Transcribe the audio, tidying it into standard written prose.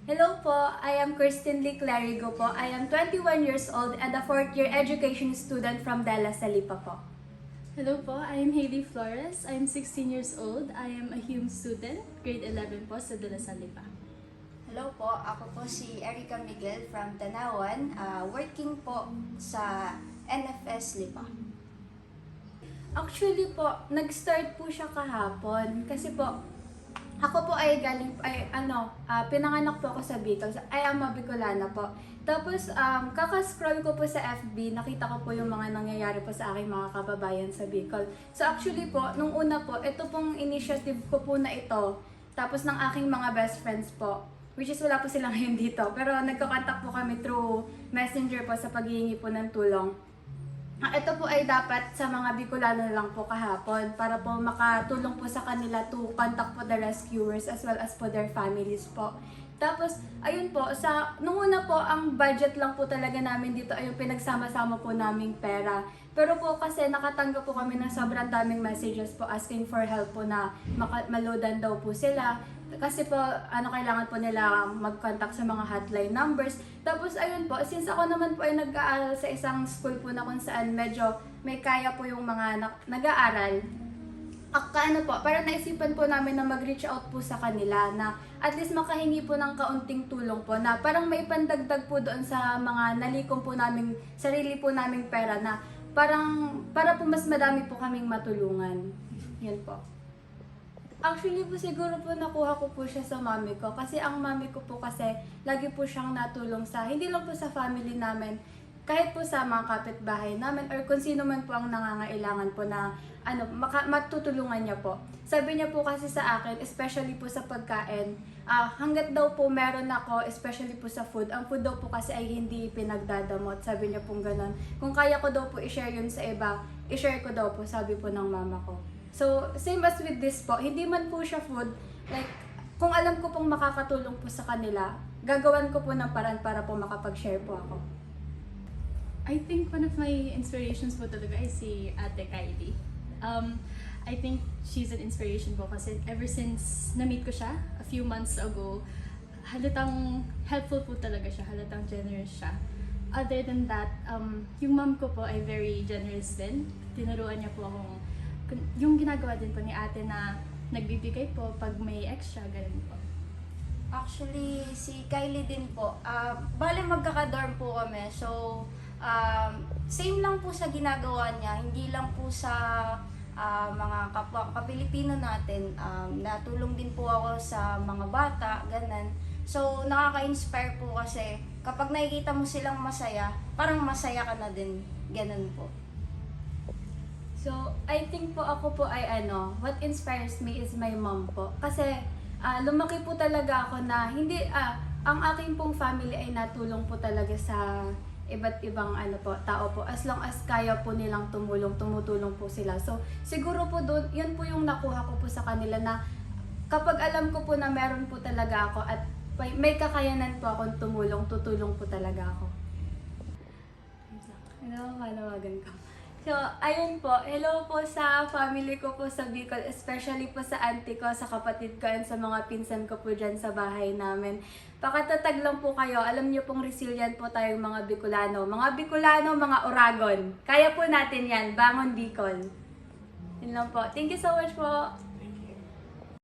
Hello po, I am Kirsten Lee Clarigo po. I am 21 years old and a 4th year education student from De La Salipa po. Hello po, I am Hailey Flores. I am 16 years old. I am a HUME student, grade 11 po sa De La Salipa. Hello po, ako po si Erica Miguel from Tanawan, working po sa NFS Lipa. Actually po, nag-start po siya kahapon kasi po ako po ay pinanganak po ako sa Bicol. I am a Bicolana po. Tapos, kaka-scroll ko po sa FB, nakita ko po yung mga nangyayari po sa aking mga kababayan sa Bicol. So actually po, nung una po, ito pong initiative ko po na ito, tapos ng aking mga best friends po, which is wala po sila ngayon dito, pero nagkakontak po kami through messenger po sa paghihingi po ng tulong. Ito po ay dapat sa mga Bicolano lang po kahapon para po makatulong po sa kanila to contact po the rescuers as well as po their families po. Tapos, ayun po, nung una po, ang budget lang po talaga namin dito ay yung pinagsama-sama po naming pera. Pero po kasi nakatanggap po kami ng sobrang daming messages po asking for help po na maloadan daw po sila. Kasi po, kailangan po nila mag-contact sa mga hotline numbers. Tapos, ayun po, since ako naman po ay nag-aaral sa isang school po na kung saan medyo may kaya po yung mga nag-aaral, parang naisipan po namin na mag-reach out po sa kanila na at least makahingi po ng kaunting tulong po na parang may pandagdag po doon sa mga nalikom po namin, sarili po naming pera na para po mas madami po kaming matulungan. Yun po. Actually po siguro po nakuha ko po siya sa mami ko kasi ang mami ko po kasi lagi po siyang natulong hindi lang po sa family namin, kahit po sa mga kapitbahay namin or kung sino man po ang nangangailangan po na matutulungan niya po. Sabi niya po kasi sa akin, especially po sa pagkain, hanggat daw po meron ako, especially po sa food, ang food daw po kasi ay hindi pinagdadamot. Sabi niya pong ganon. Kung kaya ko daw po i-share yun sa iba, i-share ko daw po, sabi po ng mama ko. So, same as with this po, hindi man po siya food, like, kung alam ko pong makakatulong po sa kanila, gagawan ko po ng paraan para po makapag-share po ako. I think one of my inspirations po talaga ay si Ate Kylie. I think she's an inspiration po kasi ever since na-meet ko siya a few months ago, halatang helpful po talaga siya, halatang generous siya. Other than that, yung mom ko po ay very generous din. Tinuruan niya po akong yung ginagawa din po ni ate na nagbibigay po pag may extra, ganun po. Actually, si Kylie din po, bale magkaka-dorm po kami, so same lang po sa ginagawa niya, hindi lang po sa mga kapilipino natin, natulong din po ako sa mga bata, ganun. So, nakaka-inspire po kasi kapag nakikita mo silang masaya, parang masaya ka na din, ganun po. So, I think po ako po ay what inspires me is my mom po. Kasi lumaki po talaga ako na ang aking pong family ay natulong po talaga sa iba't ibang tao po. As long as kaya po nilang tumutulong po sila. So, siguro po doon, yun po yung nakuha ko po sa kanila na kapag alam ko po na meron po talaga ako at may kakayanan po akong tutulong po talaga ako. Manawagan ko. So, ayun po. Hello po sa family ko po sa Bicol, especially po sa auntie ko, sa kapatid ko, and sa mga pinsan ko po dyan sa bahay namin. Pakatatag lang po kayo. Alam niyo pong resilient po tayong mga Bicolano. Mga Bicolano, mga Oragon. Kaya po natin yan. Bangon Bicol. Yun lang po. Thank you so much po.